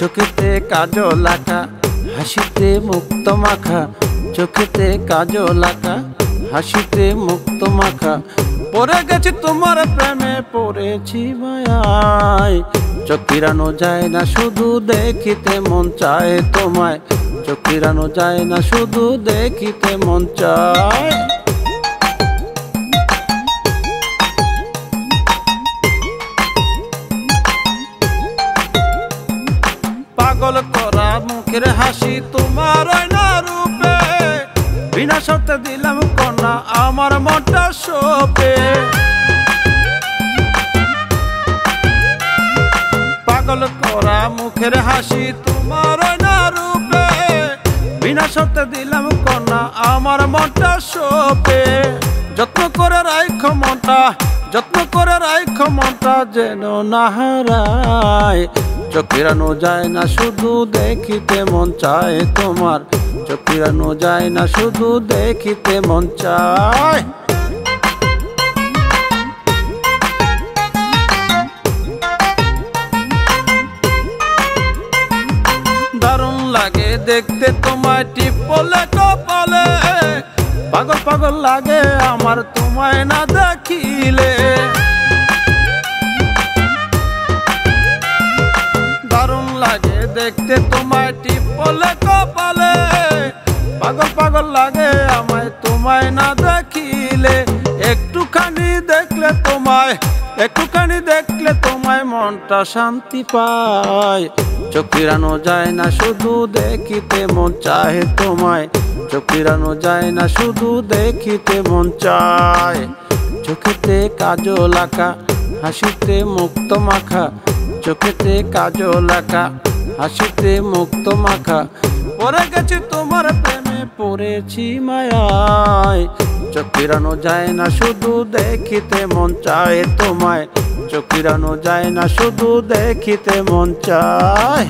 চোখেতে কাজল আঁকা, হাসিতে মুক্ত মাখা, চোখেতে কাজল আঁকা, হাসিতে মুক্ত মাখা। পড়ে গেছি তোমার প্রেমে, পড়েছি মায়ায়। চোখ ফিরানো যায় না, শুধু দেখিতে মন চায় তোমায়। চোখ ফিরানো যায় না, শুধু দেখিতে মন চায়। পাগল করা মুখের হাসি তোমার আয়না রূপে, বিনা শর্তে দিলাম কন্যা আমার মনটা শোপে। পাগল করা মুখের হাসি তোমার আয়না রূপে, বিনা শর্তে দিলাম কন্যা আমার মনটা শোপে। যত্ন করে রাখো মনটা, যত্ন করে রাখো মনটা যেন না হারায়। চোখ ফিরানো যায় না, শুধু দেখিতে মন চায় তোমার। চোখ ফিরানো যায় না, শুধু দেখিতে মন চায়। দারুণ লাগে দেখতে তোমায় টিপলে কপালে, পাগল পাগল লাগে আমার তোমায় না দেখিলে। দারুণ লাগে দেখতে তোমায় টিপলে কপালে, পাগল পাগল লাগে আমায় তোমায় না দেখিলে। একটুখানি দেখলে তোমায়, একটুখানি দেখলে তোমায় মনটা শান্তি পায়। চোখ ফিরানো যায় না, শুধু দেখিতে মন চায় তোমায়। চোখ ফিরানো যায় না, শুধু দেখিতে মন চায়। চোখেতে কাজল আঁকা, হাসিতে মুক্ত মাখা, চোখেতে কাজল আঁকা, হাসিতে মুক্ত মাখা। পড়ে গেছি তোমার প্রেমে, পড়েছি মায়ায়। চোখ ফিরানো যায় না, শুধু দেখিতে মন চায় তোমায়। চোখ ফিরানো যায় না, শুধু দেখিতে মন চায়।